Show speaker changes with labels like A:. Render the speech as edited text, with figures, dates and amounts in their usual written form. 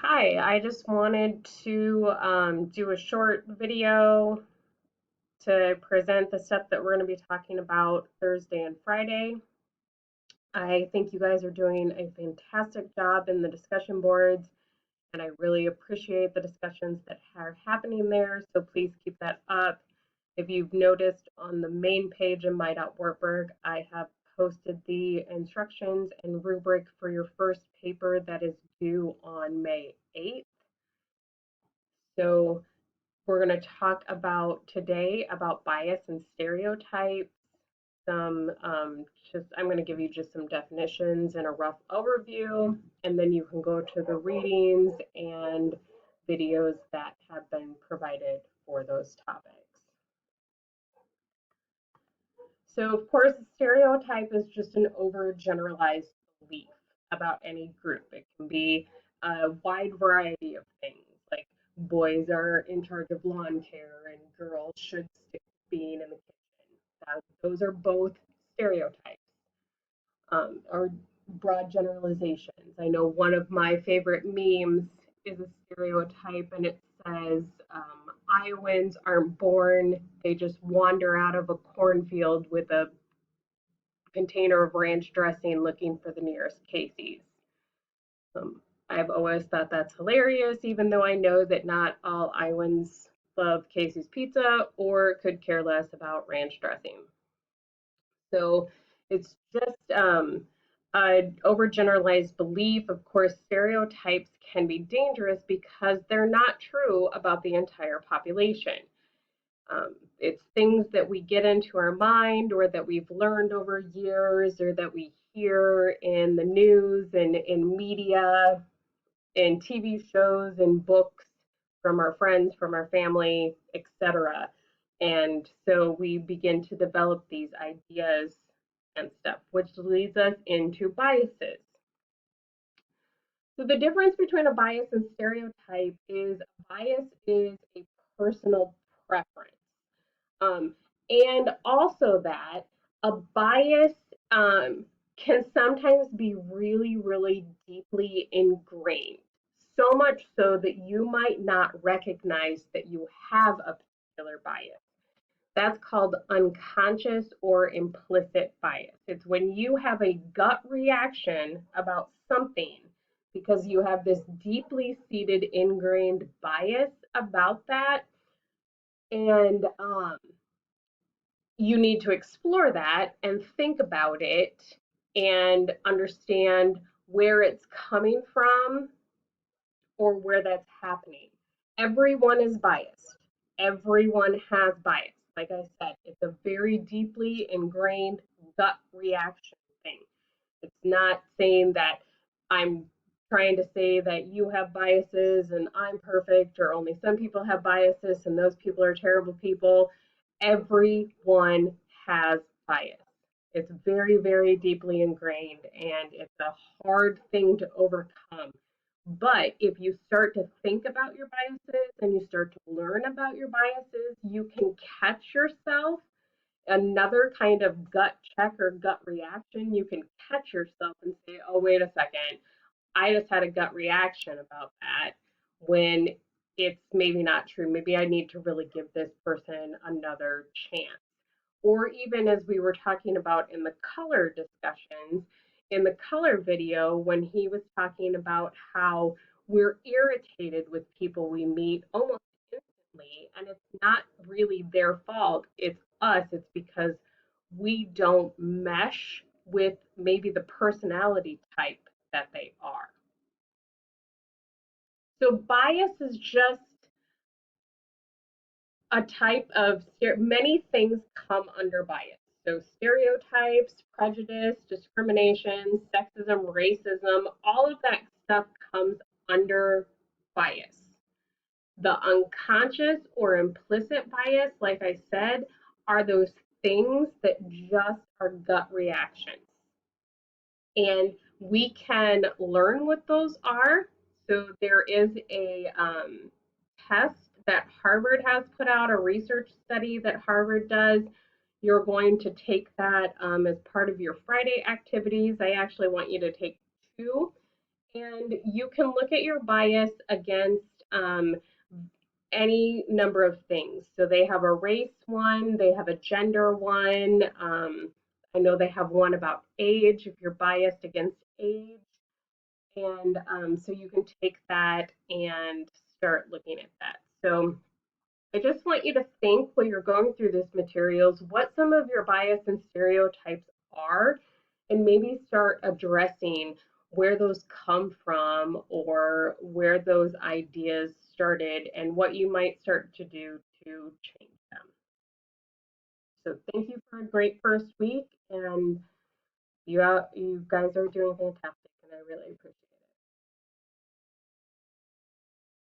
A: Hi, I just wanted to do a short video to present the stuff that we're going to be talking about Thursday and Friday. I think you guys are doing a fantastic job in the discussion boards, and I really appreciate the discussions that are happening there, so please keep that up. If you've noticed on the main page in my.workberg, I have posted the instructions and rubric for your first paper that is due on May 8th. So we're going to talk about today about bias and stereotypes. Some I'm going to give you just some definitions and a rough overview, and then you can go to the readings and videos that have been provided for those topics. So, of course, stereotype is just an overgeneralized belief about any group. It can be a wide variety of things, like boys are in charge of lawn care and girls should stick to being in the kitchen. Those are both stereotypes or broad generalizations. I know one of my favorite memes is a stereotype, and it says, Iowans aren't born, they just wander out of a cornfield with a container of ranch dressing looking for the nearest Casey's. I've always thought that's hilarious, even though I know that not all Iowans love Casey's pizza or could care less about ranch dressing. So it's just an overgeneralized belief. Of course, stereotypes can be dangerous because they're not true about the entire population. It's things that we get into our mind or that we've learned over years or that we hear in the news and in media, in TV shows and books from our friends, from our family, etc. And so we begin to develop these ideas and stuff, which leads us into biases. So the difference between a bias and stereotype is a bias is a personal preference. And also that a bias can sometimes be really, really deeply ingrained, so much so that you might not recognize that you have a particular bias. That's called unconscious or implicit bias. It's when you have a gut reaction about something because you have this deeply seated, ingrained bias about that. And you need to explore that and think about it and understand where it's coming from or where that's happening. Everyone is biased. Everyone has bias. Like I said, it's a very deeply ingrained gut reaction thing. It's not saying that I'm trying to say that you have biases and I'm perfect or only some people have biases and those people are terrible people. Everyone has bias. It's very, very deeply ingrained and it's a hard thing to overcome. But if you start to think about your biases and you start to learn about your biases, you can catch yourself. Another kind of gut check or gut reaction, you can catch yourself and say, oh, wait a second, I just had a gut reaction about that when it's maybe not true. Maybe I need to really give this person another chance. Or even as we were talking about in the color discussions, in the color video, when he was talking about how we're irritated with people we meet almost instantly, and it's not really their fault, it's us, it's because we don't mesh with maybe the personality type that they are. So bias is just a type of many things come under bias. So stereotypes, prejudice, discrimination, sexism, racism, all of that stuff comes under bias. The unconscious or implicit bias, like I said, are those things that just are gut reactions. And we can learn what those are. So there is a test that Harvard has put out, a research study that Harvard does. You're going to take that as part of your Friday activities. I actually want you to take two. And you can look at your bias against any number of things. So they have a race one, they have a gender one. I know they have one about age, if you're biased against age. And so you can take that and start looking at that. So I just want you to think while you're going through this materials what some of your bias and stereotypes are, and maybe start addressing where those come from or where those ideas started and what you might start to do to change them. So thank you for a great first week, and you guys are doing fantastic, and I really appreciate it.